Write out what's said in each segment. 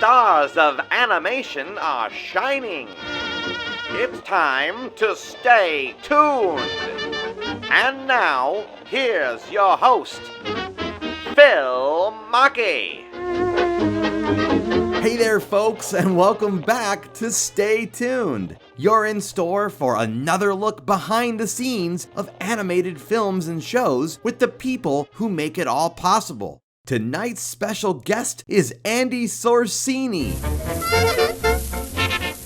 stars of animation are shining. It's time to stay tuned. And now, here's your host, Phil Machi. Hey there, folks, and welcome back to Stay Tuned. You're in store for another look behind the scenes of animated films and shows with the people who make it all possible. Tonight's special guest is Andy Sorcini.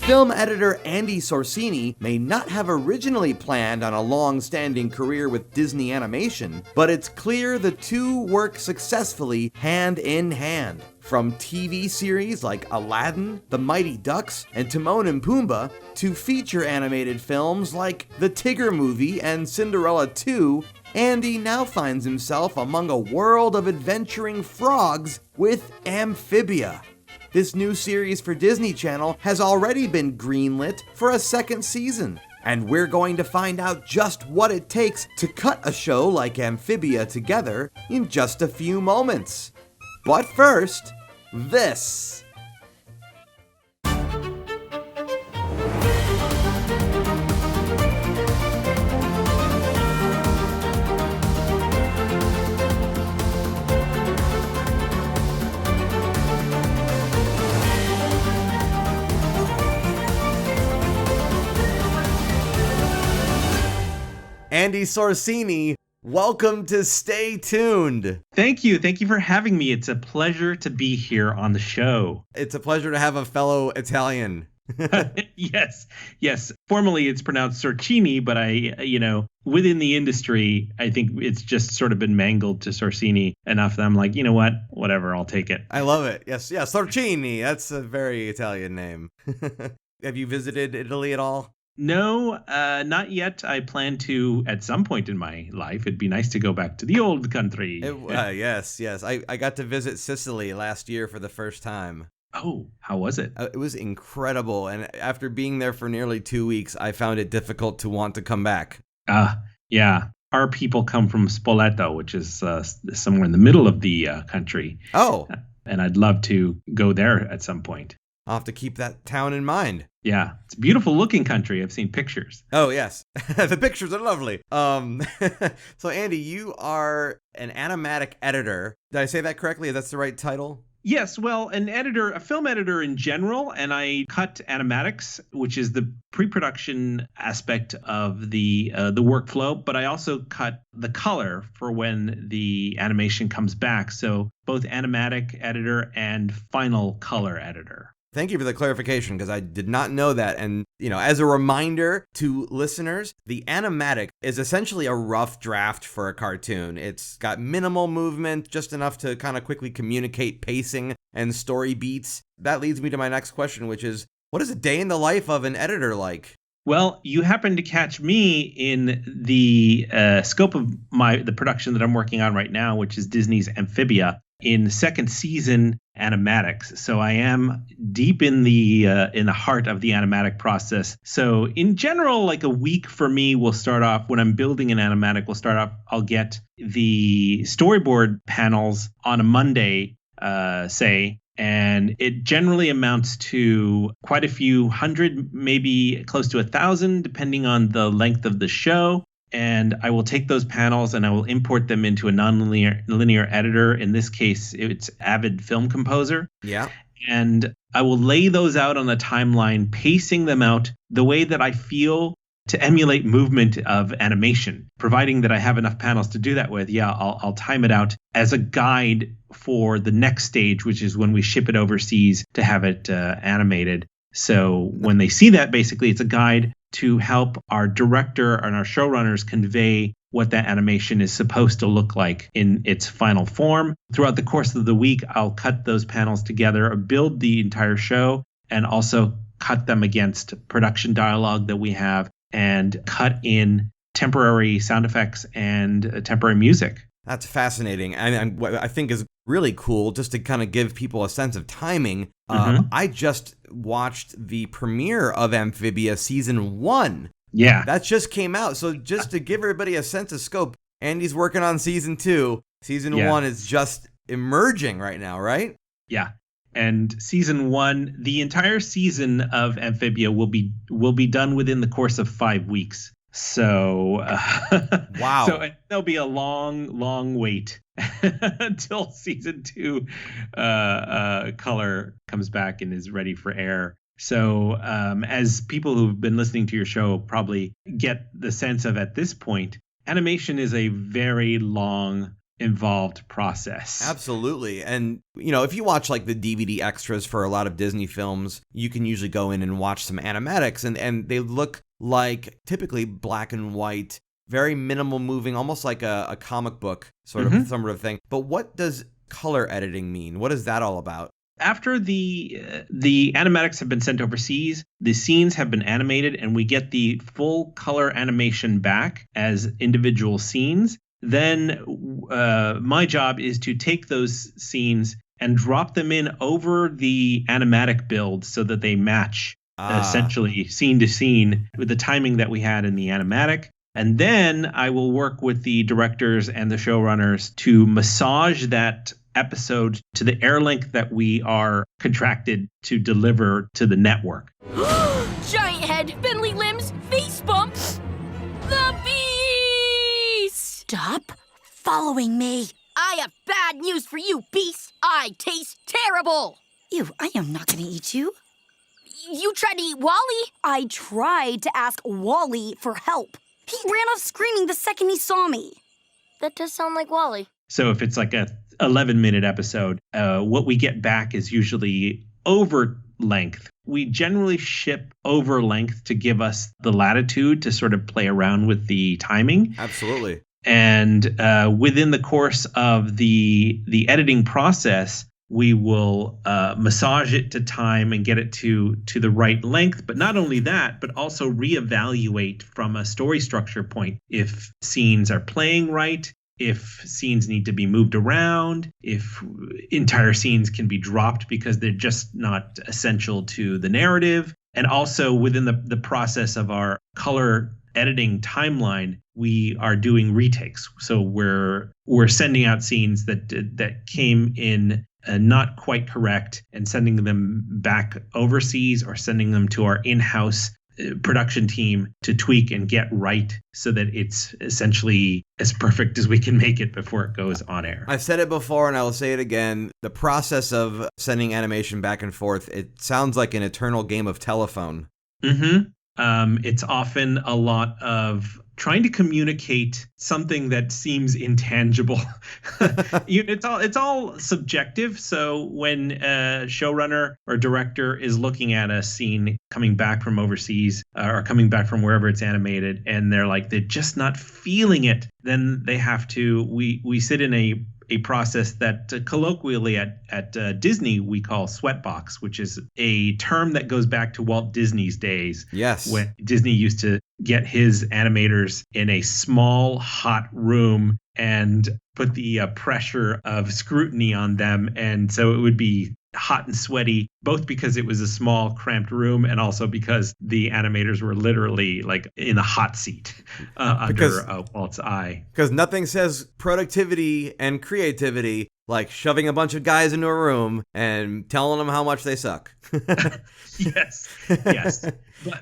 Film editor Andy Sorcini may not have originally planned on a long-standing career with Disney Animation, but it's clear the two work successfully hand in hand. From TV series like Aladdin, The Mighty Ducks, and Timon and Pumbaa, to feature animated films like The Tigger Movie and Cinderella 2, Andy now finds himself among a world of adventuring frogs with Amphibia. This new series for Disney Channel has already been greenlit for a second season, and we're going to find out just what it takes to cut a show like Amphibia together in just a few moments. But first, this. Andy Sorcini, welcome to Stay Tuned. Thank you. Thank you for having me. It's a pleasure to be here on the show. It's a pleasure to have a fellow Italian. Yes. Formally, it's pronounced Sorcini, but within the industry, I think it's just sort of been mangled to Sorcini enough that I'm like, you know what? Whatever, I'll take it. I love it. Yes, Sorcini. That's a very Italian name. Have you visited Italy at all? No, not yet. I plan to at some point in my life. It'd be nice to go back to the old country. Yes. I got to visit Sicily last year for the first time. Oh, how was it? It was incredible. And after being there for nearly 2 weeks, I found it difficult to want to come back. Yeah. Our people come from Spoleto, which is somewhere in the middle of the country. Oh. And I'd love to go there at some point. I'll have to keep that town in mind. Yeah, it's a beautiful looking country. I've seen pictures. Oh, yes. The pictures are lovely. So, Andy, you are an animatic editor. Did I say that correctly? That's the right title? Yes, well, a film editor in general, and I cut animatics, which is the pre-production aspect of the workflow, but I also cut the color for when the animation comes back. So both animatic editor and final color editor. Thank you for the clarification, because I did not know that. And, as a reminder to listeners, the animatic is essentially a rough draft for a cartoon. It's got minimal movement, just enough to kind of quickly communicate pacing and story beats. That leads me to my next question, which is, what is a day in the life of an editor like? Well, you happen to catch me in the scope of the production that I'm working on right now, which is Disney's Amphibia, in second season animatics. So I am deep in the heart of the animatic process. So in general, like a week for me will start off when I'm building an animatic. I'll get the storyboard panels on a Monday, and it generally amounts to quite a few hundred, maybe close to 1,000, depending on the length of the show. And I will take those panels and I will import them into a linear editor. In this case, it's Avid Film Composer. Yeah. And I will lay those out on a timeline, pacing them out the way that I feel to emulate movement of animation. Providing that I have enough panels to do that with, I'll time it out as a guide for the next stage, which is when we ship it overseas to have it animated. So when they see that, basically, it's a guide to help our director and our showrunners convey what that animation is supposed to look like in its final form. Throughout the course of the week, I'll cut those panels together, build the entire show, and also cut them against production dialogue that we have, and cut in temporary sound effects and temporary music. That's fascinating. And what I think is really cool, just to kind of give people a sense of timing, I just watched the premiere of Amphibia Season 1. Yeah. That just came out. So just to give everybody a sense of scope, Andy's working on Season 2. Season 1 is just emerging right now, right? Yeah. And season 1, the entire season of Amphibia will be done within the course of 5 weeks. So, wow. So there'll be a long wait until season 2 color comes back and is ready for air. So, as people who've been listening to your show probably get the sense of at this point, animation is a very long, involved process. Absolutely. And, if you watch like the DVD extras for a lot of Disney films, you can usually go in and watch some animatics, and they look like typically black and white, very minimal moving, almost like a comic book sort of thing. But what does color editing mean? What is that all about? After the animatics have been sent overseas, the scenes have been animated, and we get the full color animation back as individual scenes. Then my job is to take those scenes and drop them in over the animatic build so that they match essentially scene to scene with the timing that we had in the animatic. And then I will work with the directors and the showrunners to massage that episode to the air length that we are contracted to deliver to the network. Giant head, spindly limbs, face bumps. The beast! Stop following me. I have bad news for you, beast. I taste terrible. Ew, I am not gonna eat you. You tried to eat Wally? I tried to ask Wally for help. He ran off screaming the second he saw me. That does sound like Wally. So if it's like a 11-minute episode, what we get back is usually over length. We generally ship over length to give us the latitude to sort of play around with the timing. Absolutely. And within the course of the editing process, we will massage it to time and get it to the right length. But not only that, but also reevaluate from a story structure point if scenes are playing right, if scenes need to be moved around, if entire scenes can be dropped because they're just not essential to the narrative. And also within the process of our color editing timeline, we are doing retakes. So we're sending out scenes that came in not quite correct and sending them back overseas or sending them to our in-house production team to tweak and get right so that it's essentially as perfect as we can make it before it goes on air. I've said it before and I will say it again. The process of sending animation back and forth, it sounds like an eternal game of telephone. It's often a lot of trying to communicate something that seems intangible. It's all subjective. So when a showrunner or director is looking at a scene coming back from overseas or coming back from wherever it's animated, and they're just not feeling it, then they have to. We sit in a process that colloquially at Disney we call sweatbox, which is a term that goes back to Walt Disney's days. Yes. When Disney used to get his animators in a small, hot room and put the pressure of scrutiny on them. And so it would be hot and sweaty, both because it was a small, cramped room and also because the animators were literally like in a hot seat under Walt's eye. Because nothing says productivity and creativity like shoving a bunch of guys into a room and telling them how much they suck. Yes.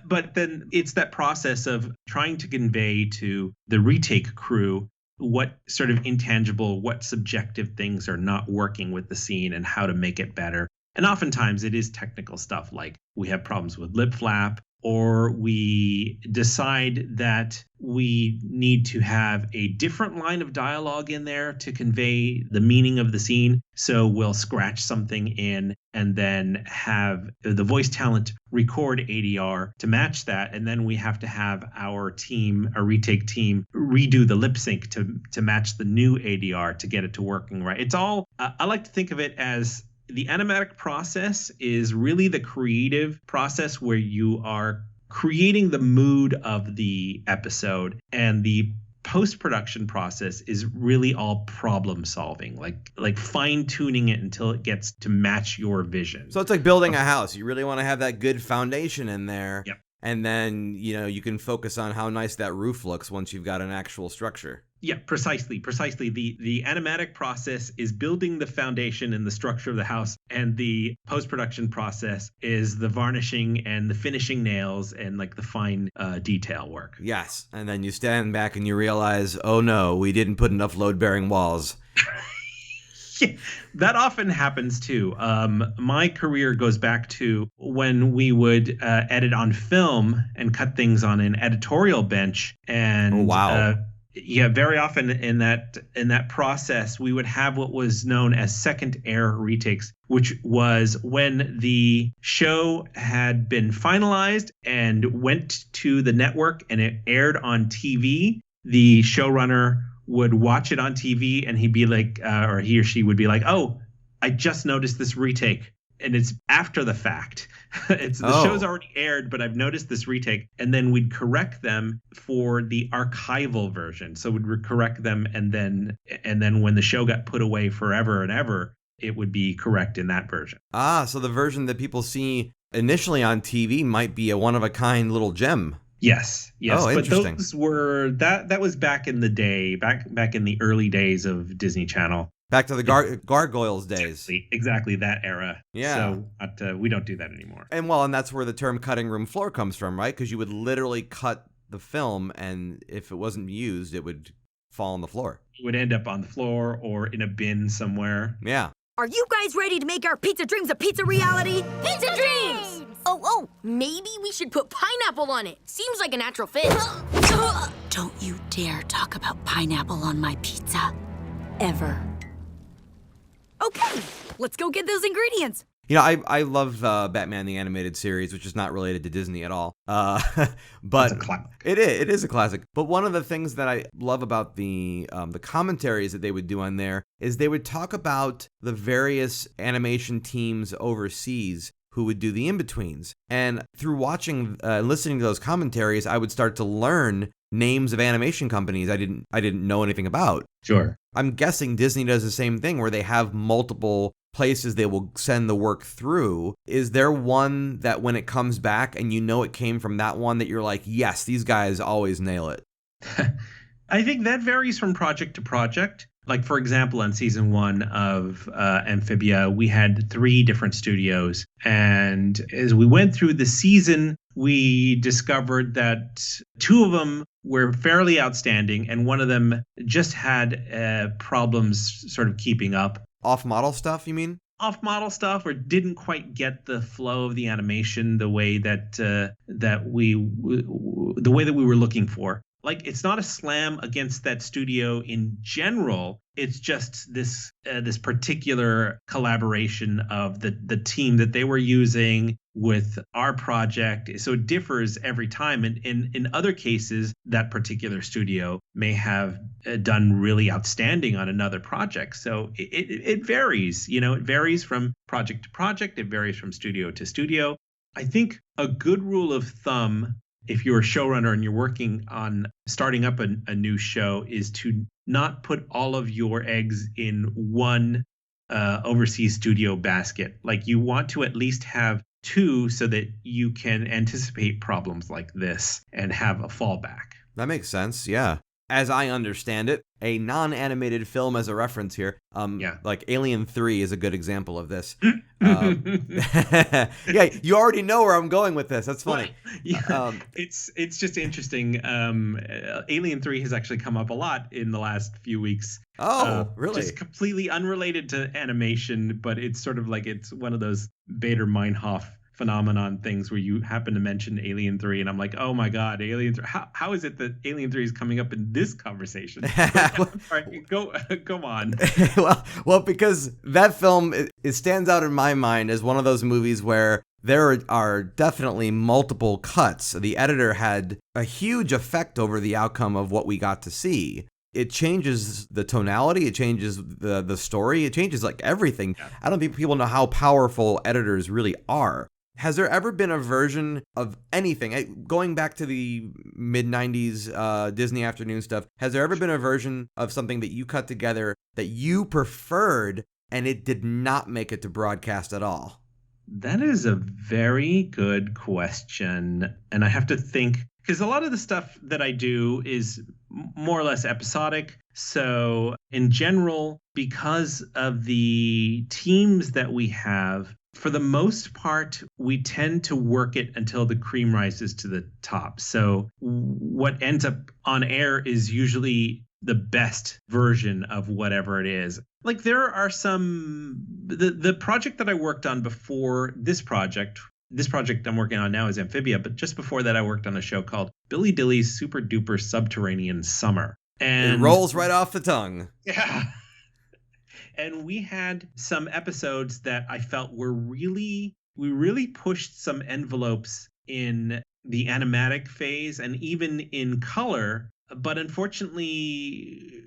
But then it's that process of trying to convey to the retake crew what sort of intangible, what subjective things are not working with the scene and how to make it better. And oftentimes it is technical stuff like we have problems with lip flap, or we decide that we need to have a different line of dialogue in there to convey the meaning of the scene. So we'll scratch something in and then have the voice talent record ADR to match that. And then we have to have our team, a retake team, redo the lip sync to match the new ADR to get it to working right. It's all, I like to think of it as the animatic process is really the creative process where you are creating the mood of the episode, and the post-production process is really all problem solving, like fine-tuning it until it gets to match your vision. So it's like building a house. You really want to have that good foundation in there. Yep. And then, you can focus on how nice that roof looks once you've got an actual structure. Yeah, precisely. The animatic process is building the foundation and the structure of the house, and the post-production process is the varnishing and the finishing nails and like the fine detail work. Yes, and then you stand back and you realize, oh no, we didn't put enough load-bearing walls. Yeah, that often happens too. My career goes back to when we would edit on film and cut things on an editorial bench. And Oh, wow. Yeah, very often in that process, we would have what was known as second air retakes, which was when the show had been finalized and went to the network and it aired on TV. The showrunner would watch it on TV and he'd be like, or he or she would be like, oh, I just noticed this retake. And it's after the fact. The show's already aired, but I've noticed this retake. And then we'd correct them for the archival version. So we'd correct them, and then when the show got put away forever and ever, it would be correct in that version. So the version that people see initially on TV might be a one-of-a-kind little gem. Yes. Oh, but interesting. those were that was back in the day, back in the early days of Disney Channel. Back to the Gargoyles days. Exactly that era. Yeah. So we don't do that anymore. And that's where the term cutting room floor comes from, right? Because you would literally cut the film, and if it wasn't used, it would fall on the floor. It would end up on the floor or in a bin somewhere. Yeah. Are you guys ready to make our pizza dreams a pizza reality? Pizza dreams! Oh, maybe we should put pineapple on it. Seems like a natural fit. Don't you dare talk about pineapple on my pizza. Ever. Okay, let's go get those ingredients. You know, I love Batman the Animated Series, which is not related to Disney at all. But it's a classic. It is a classic. But one of the things that I love about the commentaries that they would do on there is they would talk about the various animation teams overseas who would do the in-betweens. And through watching and listening to those commentaries, I would start to learn names of animation companies I didn't know anything about. Sure. I'm guessing Disney does the same thing where they have multiple places they will send the work through. Is there one that when it comes back and you know it came from that one that you're like, yes, these guys always nail it? I think that varies from project to project. Like, for example, on season 1 of Amphibia, we had 3 different studios. And as we went through the season, we discovered that 2 of them were fairly outstanding, and one of them just had problems sort of keeping up. Off-model stuff, you mean? Off-model stuff, or didn't quite get the flow of the animation the way that we were looking for. Like, it's not a slam against that studio in general. It's just this particular collaboration of the team that they were using with our project. So it differs every time. And in other cases, that particular studio may have done really outstanding on another project. So it varies. You know, it varies from project to project. It varies from studio to studio. I think a good rule of thumb, if you're a showrunner and you're working on starting up a new show, is to not put all of your eggs in one overseas studio basket. Like, you want to at least have 2 so that you can anticipate problems like this and have a fallback. That makes sense, yeah. As I understand it, a non-animated film as a reference here. Like Alien 3 is a good example of this. Yeah, you already know where I'm going with this. That's funny. Yeah, it's just interesting. Alien 3 has actually come up a lot in the last few weeks. Oh, really? Just completely unrelated to animation, but it's sort of like it's one of those Bader-Meinhof phenomenon things where you happen to mention Alien 3 and I'm like, oh my God, Alien 3. How is it that Alien 3 is coming up in this conversation? All right, go on. well, because that film, it stands out in my mind as one of those movies where there are definitely multiple cuts. The editor had a huge effect over the outcome of what we got to see. It changes the tonality, it changes the story, it changes like everything. Yeah. I don't think people know how powerful editors really are. Has there ever been a version of anything, going back to the mid-90s Disney afternoon stuff, has there ever been a version of something that you cut together that you preferred and it did not make it to broadcast at all? That is a very good question. And I have to think, because a lot of the stuff that I do is more or less episodic. So in general, because of the teams that we have, for the most part, we tend to work it until the cream rises to the top. So what ends up on air is usually the best version of whatever it is. Like there are the project that I worked on before this project I'm working on now is Amphibia, but just before that I worked on a show called Billy Dilly's Super Duper Subterranean Summer. And it rolls right off the tongue. Yeah. And we had some episodes that I felt we really pushed some envelopes in the animatic phase and even in color. But unfortunately,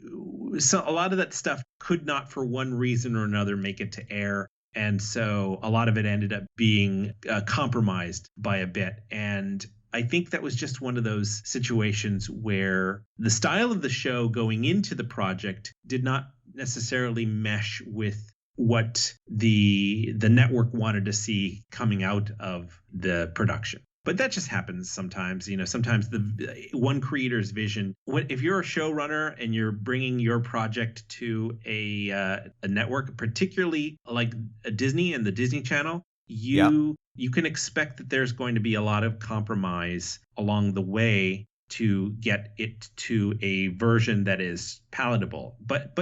a lot of that stuff could not, for one reason or another, make it to air. And so a lot of it ended up being compromised by a bit. And I think that was just one of those situations where the style of the show going into the project did not necessarily mesh with what the network wanted to see coming out of the production. But that just happens sometimes. Sometimes the one creator's vision. If you're a showrunner and you're bringing your project to a network, particularly like a Disney and the Disney Channel, you can expect that there's going to be a lot of compromise along the way to get it to a version that is palatable. But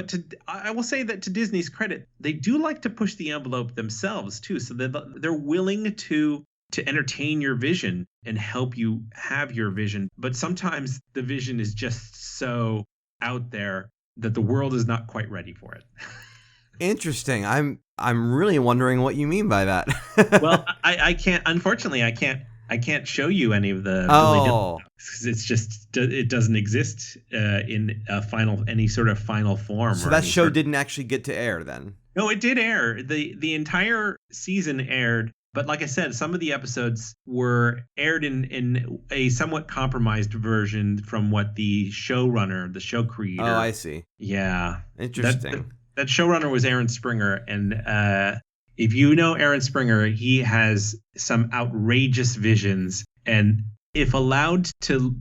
I will say that to Disney's credit, they do like to push the envelope themselves too. So they're willing to entertain your vision and help you have your vision. But sometimes the vision is just so out there that the world is not quite ready for it. Interesting. I'm really wondering what you mean by that. Well, I can't. Unfortunately, I can't show you any of the. Because it's just it doesn't exist in any sort of final form. So that show didn't actually get to air then. No, it did air. The entire season aired. But like I said, some of the episodes were aired in a somewhat compromised version from what the showrunner, the show creator. Oh, I see. Yeah. Interesting. That showrunner was Aaron Springer. And if you know Aaron Springer, he has some outrageous visions. And if allowed to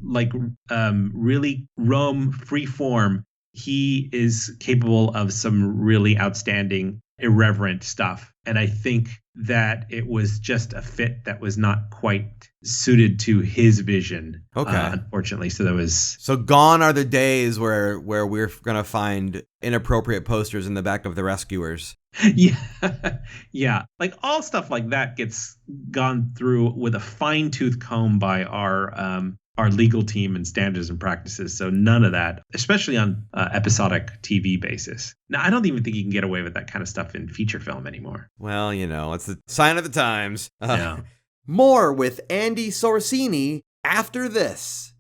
really roam free form, he is capable of some really outstanding, irreverent stuff. And I think that it was just a fit that was not quite suited to his vision. Okay. Unfortunately. So gone are the days where we're going to find inappropriate posters in the back of the Rescuers. Yeah. Yeah. Like all stuff like that gets gone through with a fine-tooth comb by our legal team and standards and practices. So none of that, especially on episodic TV basis. Now, I don't even think you can get away with that kind of stuff in feature film anymore. Well, it's the sign of the times. Yeah. More with Andy Sorcini after this.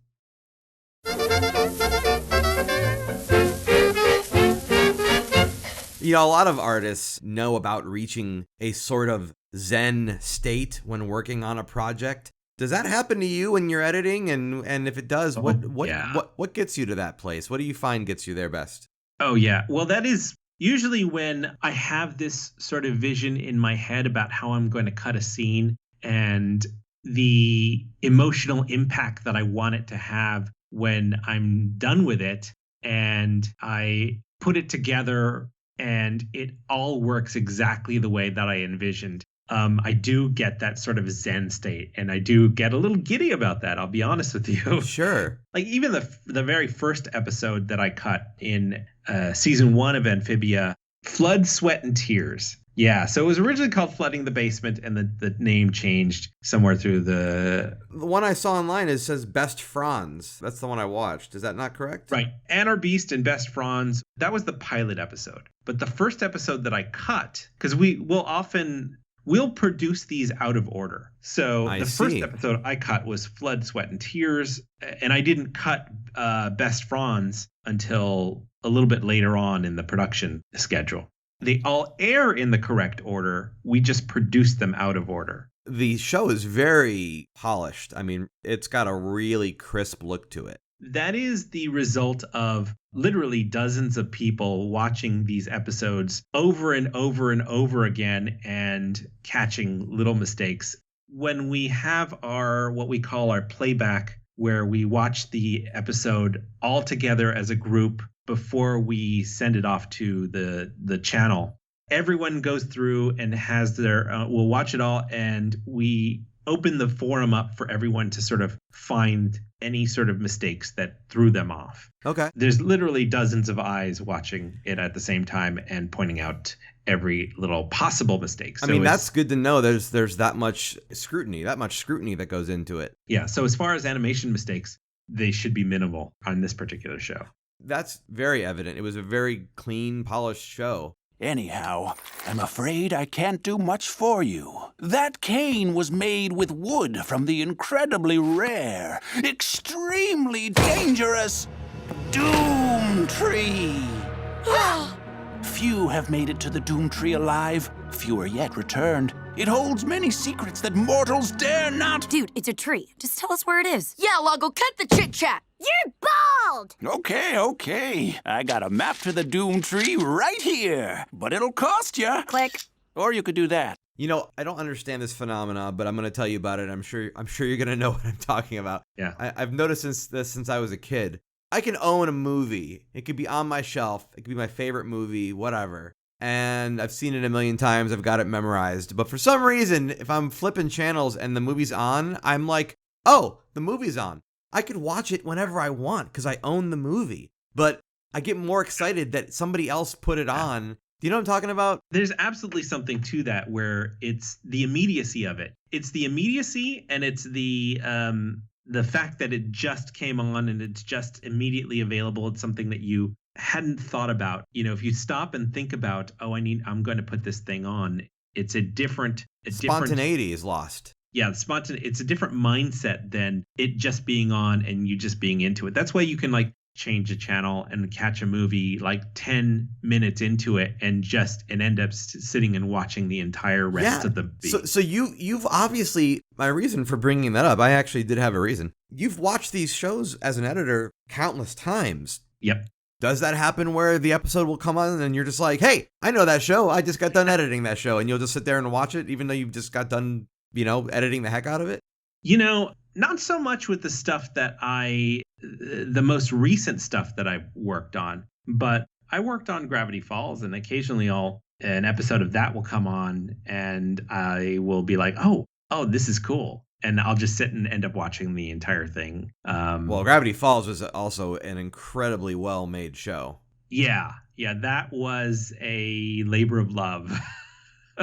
A lot of artists know about reaching a sort of Zen state when working on a project. Does that happen to you when you're editing? And if it does, what gets you to that place? What do you find gets you there best? Oh, yeah. Well, that is usually when I have this sort of vision in my head about how I'm going to cut a scene and the emotional impact that I want it to have when I'm done with it. And I put it together and it all works exactly the way that I envisioned. I do get that sort of Zen state, and I do get a little giddy about that. I'll be honest with you. Sure. Like even the very first episode that I cut in season 1 of Amphibia, Flood, Sweat, and Tears. Yeah, so it was originally called Flooding the Basement, and the name changed somewhere through the one I saw online says Best Franz. That's the one I watched. Is that not correct? Right. Anor Beast and Best Franz. That was the pilot episode. But the first episode that I cut, because we'll produce these out of order. So first episode I cut was Flood, Sweat, and Tears. And I didn't cut Best Franz until a little bit later on in the production schedule. They all air in the correct order. We just produce them out of order. The show is very polished. I mean, it's got a really crisp look to it. That is the result of literally dozens of people watching these episodes over and over and over again and catching little mistakes. When we have what we call our playback where we watch the episode all together as a group before we send it off to the channel. Everyone goes through and has we'll watch it all, and we open the forum up for everyone to sort of find any sort of mistakes that threw them off. Okay. There's literally dozens of eyes watching it at the same time and pointing out every little possible mistake. So I mean, that's good to know. There's that much scrutiny that goes into it. Yeah. So as far as animation mistakes, they should be minimal on this particular show. That's very evident. It was a very clean, polished show. Anyhow, I'm afraid I can't do much for you. That cane was made with wood from the incredibly rare, extremely dangerous Doom Tree. Few have made it to the Doom Tree alive. Fewer yet returned. It holds many secrets that mortals dare not. Dude, it's a tree. Just tell us where it is. Yeah, Loggo, cut the chit-chat. You're bald! Okay. I got a map to the Doom Tree right here. But it'll cost you. Click. Or you could do that. You know, I don't understand this phenomena, but I'm going to tell you about it. I'm sure you're going to know what I'm talking about. Yeah. I've noticed since I was a kid. I can own a movie. It could be on my shelf. It could be my favorite movie, whatever. And I've seen it a million times. I've got it memorized. But for some reason, if I'm flipping channels and the movie's on, I'm like, oh, the movie's on. I could watch it whenever I want because I own the movie. But I get more excited that somebody else put it on. Do you know what I'm talking about? There's absolutely something to that where it's the immediacy of it. It's the immediacy, and it's the fact that it just came on and it's just immediately available. It's something that you hadn't thought about. You know, if you stop and think about, I'm going to put this thing on, it's a different Spontaneity is lost. Yeah, it's a different mindset than it just being on and you just being into it. That's why you can like change a channel and catch a movie like 10 minutes into it and end up sitting and watching the entire rest of the beat. So you've obviously, my reason for bringing that up, I actually did have a reason. You've watched these shows as an editor countless times. Yep. Does that happen where the episode will come on and you're just like, hey, I know that show. I just got done editing that show, and you'll just sit there and watch it even though you've just got done, editing the heck out of it? Not so much with the stuff that the most recent stuff that I've worked on, but I worked on Gravity Falls, and occasionally an episode of that will come on and I will be like, oh, this is cool. And I'll just sit and end up watching the entire thing. Well, Gravity Falls was also an incredibly well-made show. Yeah, that was a labor of love.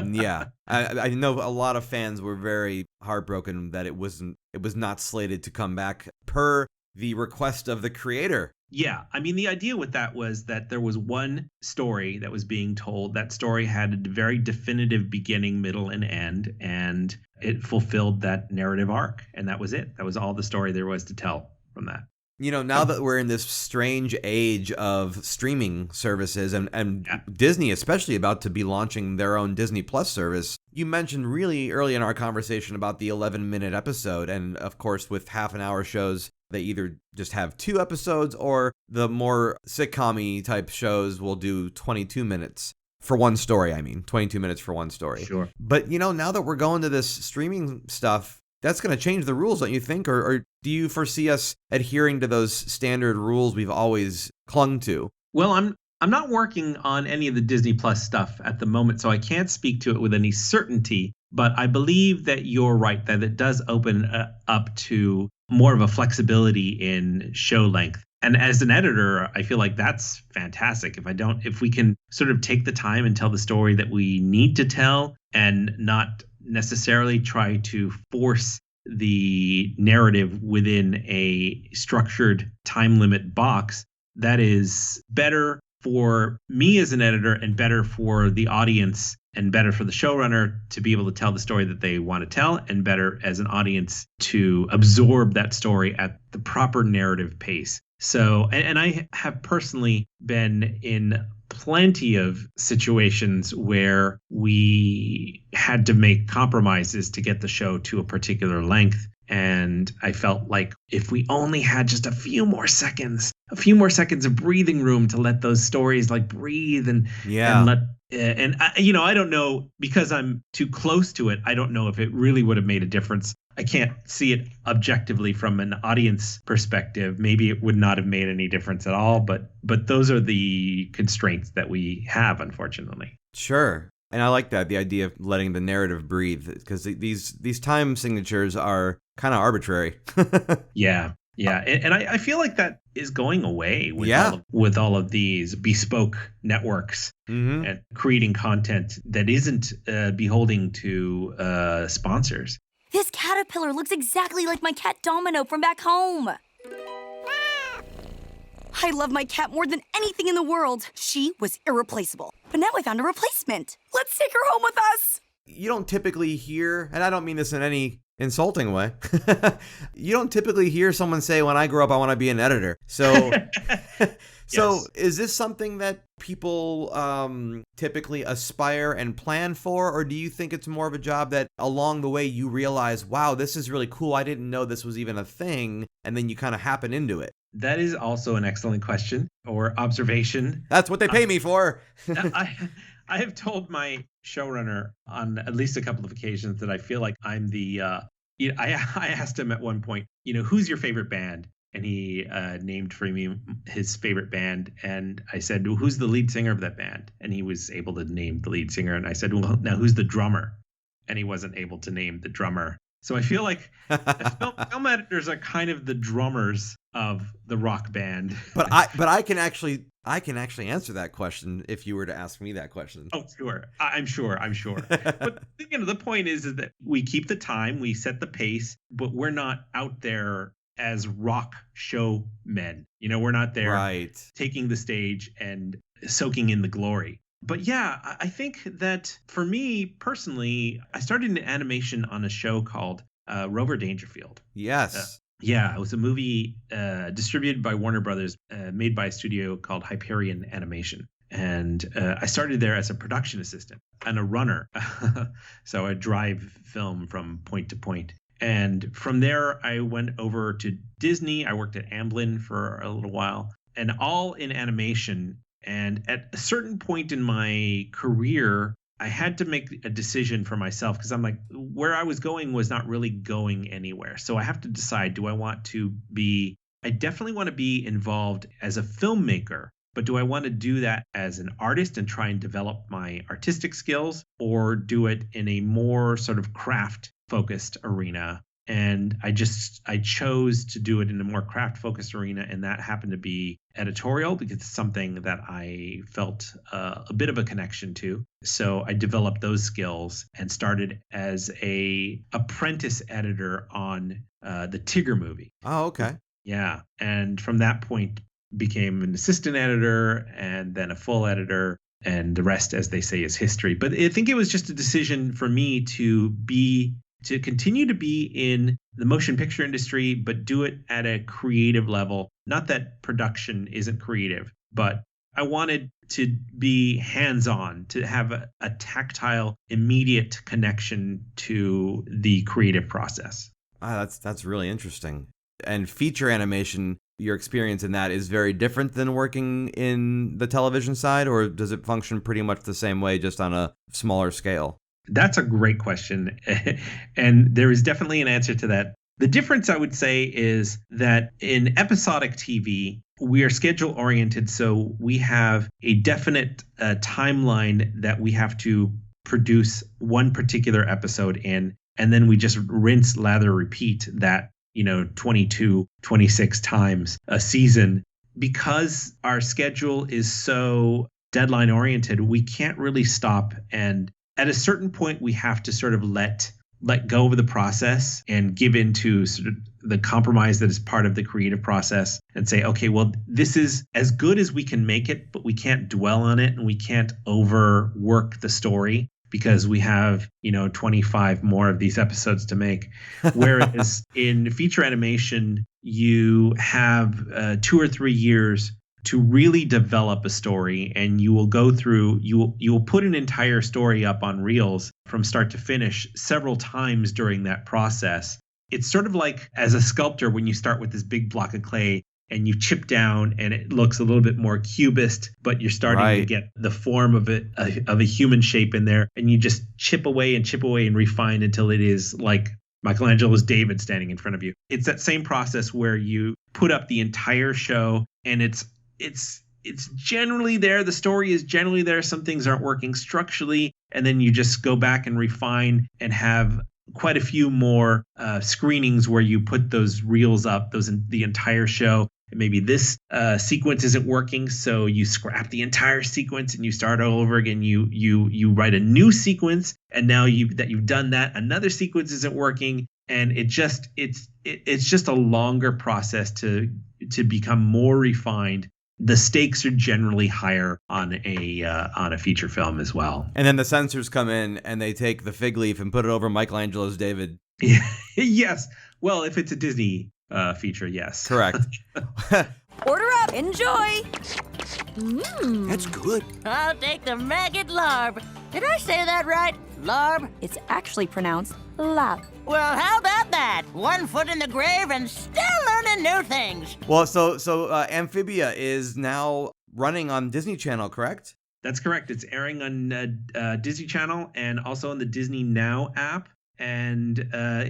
Yeah, I know a lot of fans were very heartbroken that it was not slated to come back per the request of the creator. Yeah, I mean, the idea with that was that there was one story that was being told. That story had a very definitive beginning, middle, and end, and it fulfilled that narrative arc, and that was it. That was all the story there was to tell from that. Now that we're in this strange age of streaming services and Disney especially about to be launching their own Disney Plus service, you mentioned really early in our conversation about the 11-minute episode. And of course, with half-an-hour shows, they either just have 2 episodes or the more sitcom-y type shows will do 22 minutes for one story. 22 minutes for one story. Sure. But, now that we're going to this streaming stuff, that's going to change the rules, don't you think? Or do you foresee us adhering to those standard rules we've always clung to? Well, I'm not working on any of the Disney Plus stuff at the moment, so I can't speak to it with any certainty. But I believe that you're right, that it does open up to more of a flexibility in show length. And as an editor, I feel like that's fantastic. If we can sort of take the time and tell the story that we need to tell and not necessarily try to force the narrative within a structured time limit box, that is better for me as an editor and better for the audience and better for the showrunner to be able to tell the story that they want to tell, and better as an audience to absorb that story at the proper narrative pace. So, and I have personally been in plenty of situations where we had to make compromises to get the show to a particular length. And I felt like if we only had just a few more seconds of breathing room to let those stories like breathe and I don't know, because I'm too close to it, I don't know if it really would have made a difference. I can't see it objectively from an audience perspective. Maybe it would not have made any difference at all, but those are the constraints that we have, unfortunately. Sure. And I like that, the idea of letting the narrative breathe, because these time signatures are kind of arbitrary. Yeah. And I feel like that is going away with all of these bespoke networks and creating content that isn't beholding to sponsors. This caterpillar looks exactly like my cat Domino from back home. I love my cat more than anything in the world. She was irreplaceable. But now I found a replacement. Let's take her home with us. You don't typically hear, and I don't mean this in any insulting way, you don't typically hear someone say, when I grow up, I want to be an editor. So, Yes. Is this something that people typically aspire and plan for? Or do you think it's more of a job that along the way you realize, wow, this is really cool. I didn't know this was even a thing. And then you kind of happen into it. That is also an excellent question or observation. That's what they pay me for. I have told my showrunner on at least a couple of occasions that I feel like I'm the. I asked him at one point, who's your favorite band? And he named for me his favorite band. And I said, well, who's the lead singer of that band? And he was able to name the lead singer. And I said, well, now who's the drummer? And he wasn't able to name the drummer. So I feel like film editors are kind of the drummers of the rock band. But I can actually answer that question if you were to ask me that question. Oh, sure. I'm sure. But the point is that we keep the time, we set the pace, but we're not out there as rock show men. We're not there taking the stage and soaking in the glory. But yeah, I think that for me personally, I started in animation on a show called Rover Dangerfield. Yes. It was a movie distributed by Warner Brothers, made by a studio called Hyperion Animation. And I started there as a production assistant and a runner. So I drive film from point to point. And from there, I went over to Disney. I worked at Amblin for a little while, and all in animation. And at a certain point in my career, I had to make a decision for myself because I'm like, where I was going was not really going anywhere. So I have to decide, I definitely want to be involved as a filmmaker, but do I want to do that as an artist and try and develop my artistic skills, or do it in a more sort of craft focused arena? And I chose to do it in a more craft focused arena. And that happened to be editorial because it's something that I felt a bit of a connection to. So I developed those skills and started as a apprentice editor on the Tigger movie. Oh, okay. Yeah. And from that point became an assistant editor and then a full editor. And the rest, as they say, is history. But I think it was just a decision for me to continue to be in the motion picture industry, but do it at a creative level. Not that production isn't creative, but I wanted to be hands-on, to have a tactile, immediate connection to the creative process. That's really interesting. And feature animation, your experience in that is very different than working in the television side, or does it function pretty much the same way, just on a smaller scale? That's a great question. And there is definitely an answer to that. The difference, I would say, is that in episodic TV, we are schedule oriented. So we have a definite timeline that we have to produce one particular episode in. And then we just rinse, lather, repeat that, 22, 26 times a season. Because our schedule is so deadline oriented, we can't really stop. And at a certain point, we have to sort of let go of the process and give into sort of the compromise that is part of the creative process and say, okay, well, this is as good as we can make it, but we can't dwell on it and we can't overwork the story because we have, 25 more of these episodes to make. Whereas in feature animation, you have 2 or 3 years to really develop a story, and you will go through, you will put an entire story up on reels from start to finish several times during that process. It's sort of like as a sculptor when you start with this big block of clay and you chip down and it looks a little bit more cubist, but you're starting to get the form of a human shape in there, and you just chip away and refine until it is like Michelangelo's David standing in front of you. It's that same process where you put up the entire show, and it's generally there. The story is generally there. Some things aren't working structurally, and then you just go back and refine and have quite a few more screenings where you put those reels up, the entire show. And maybe this sequence isn't working, so you scrap the entire sequence and you start all over again. You write a new sequence, and now you've done that, another sequence isn't working, and it's just a longer process to become more refined. The stakes are generally higher on a feature film as well. And then the censors come in and they take the fig leaf and put it over Michelangelo's David. Yes. Well, if it's a Disney feature, yes. Correct. Order up. Enjoy. That's good. I'll take the maggot larb. Did I say that right? Larb? It's actually pronounced lab. Well, how about that? 1 foot in the grave and still learning new things. Well, so Amphibia is now running on Disney Channel, correct? That's correct. It's airing on Disney Channel and also on the Disney Now app. And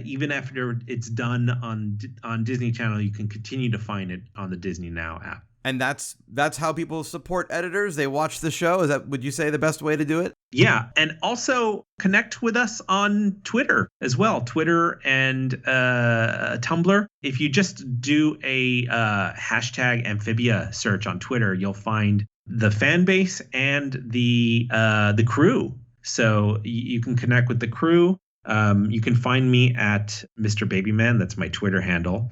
even after it's done on Disney Channel, you can continue to find it on the Disney Now app. And that's how people support editors. They watch the show. Is that, would you say, the best way to do it? Yeah, and also connect with us on Twitter as well. Twitter and Tumblr. If you just do a hashtag Amphibia search on Twitter, you'll find the fan base and the crew. So you can connect with the crew. You can find me at Mr. Babyman. That's my Twitter handle.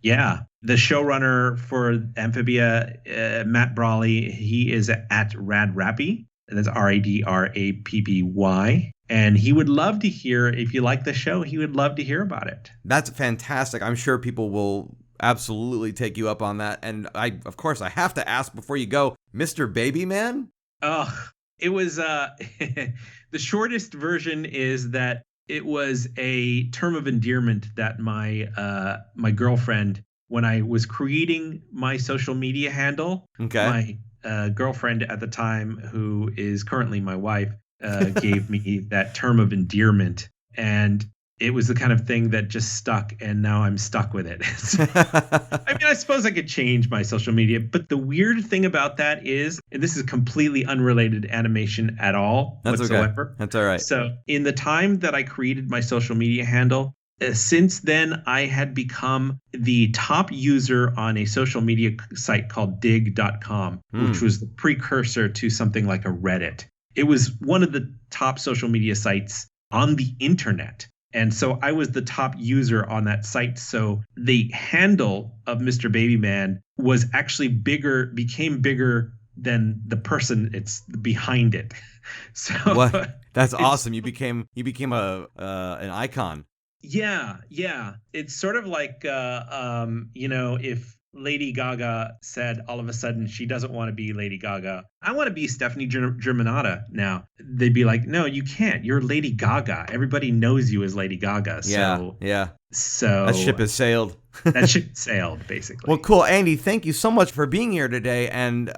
Yeah. The showrunner for Amphibia, Matt Brawley, he is at RadRappy. And that's RADRAPPY. And he would love to hear, if you like the show, he would love to hear about it. That's fantastic. I'm sure people will absolutely take you up on that. And of course, I have to ask before you go, Mr. Babyman? Oh, it was the shortest version is that it was a term of endearment that my girlfriend, when I was creating my social media handle, my girlfriend at the time, who is currently my wife, gave me that term of endearment, and it was the kind of thing that just stuck, and now I'm stuck with it. I mean, I suppose I could change my social media, but the weird thing about that is, and this is completely unrelated to animation at all whatsoever. Okay. That's all right. So in the time that I created my social media handle, since then, I had become the top user on a social media site called dig.com, which was the precursor to something like a Reddit. It was one of the top social media sites on the internet. And so I was the top user on that site. So the handle of Mr. Babyman was actually became bigger than the person it's behind it. So what? That's awesome. You became an icon. Yeah. It's sort of like, if Lady Gaga said all of a sudden she doesn't want to be Lady Gaga. I want to be Stephanie Germanotta now. They'd be like, no, you can't. You're Lady Gaga. Everybody knows you as Lady Gaga. So, yeah. So that ship has sailed. That ship sailed, basically. Well, cool. Andy, thank you so much for being here today and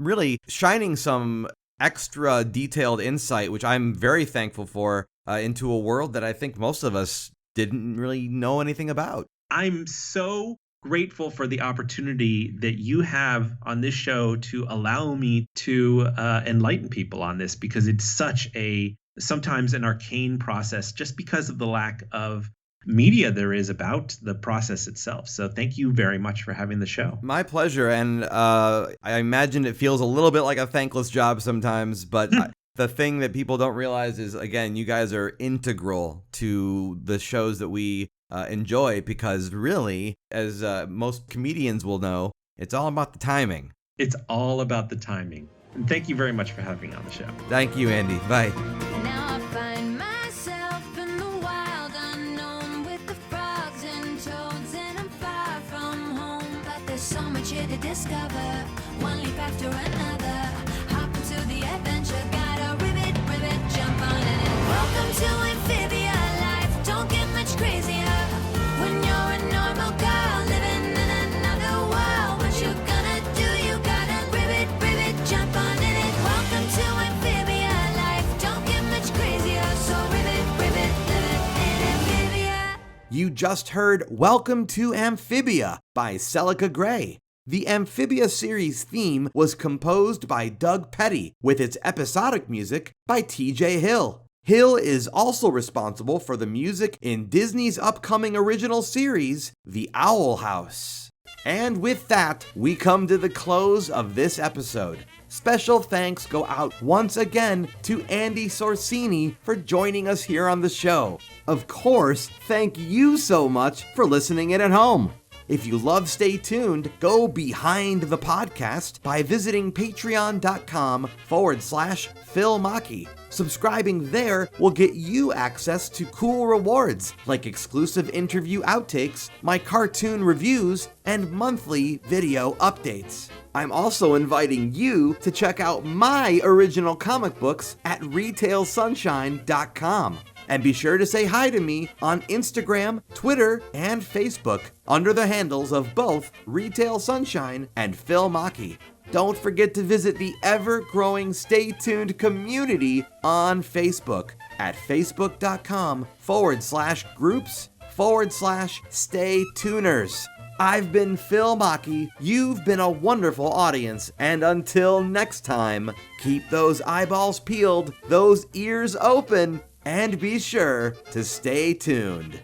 really shining some extra detailed insight, which I'm very thankful for, into a world that I think most of us didn't really know anything about. I'm so grateful for the opportunity that you have on this show to allow me to enlighten people on this, because it's such sometimes an arcane process just because of the lack of media there is about the process itself. So thank you very much for having the show. My pleasure. And I imagine it feels a little bit like a thankless job sometimes, but the thing that people don't realize is, again, you guys are integral to the shows that we enjoy, because really, as most comedians will know, it's all about the timing. It's all about the timing. And thank you very much for having me on the show. Thank you, Andy. Bye. Now I find myself in the wild unknown with the frogs and toads, and I'm far from home. But there's so much here to discover, one leap after another. Hop into the adventure, gotta rivet, jump on it. Welcome to Amphibia life, don't get much crazier. When you're a normal girl living in another world, what you gonna do? You gotta rivet, jump on in it. Welcome to Amphibia life, don't get much crazier. So rivet, live it in Amphibia. just heard Welcome to Amphibia by Celica Gray. The Amphibia series theme was composed by Doug Petty, with its episodic music by TJ Hill. Hill is also responsible for the music in Disney's upcoming original series, The Owl House. And with that, we come to the close of this episode. Special thanks go out once again to Andy Sorcini for joining us here on the show. Of course, thank you so much for listening in at home. If you love Stay Tuned, go behind the podcast by visiting patreon.com/Phil Machi. Subscribing there will get you access to cool rewards like exclusive interview outtakes, my cartoon reviews, and monthly video updates. I'm also inviting you to check out my original comic books at retailsunshine.com. And be sure to say hi to me on Instagram, Twitter, and Facebook under the handles of both Retail Sunshine and Phil Machi. Don't forget to visit the ever-growing Stay Tuned community on Facebook at facebook.com/groups/Stay Tuners. I've been Phil Machi, you've been a wonderful audience, and until next time, keep those eyeballs peeled, those ears open, and be sure to stay tuned.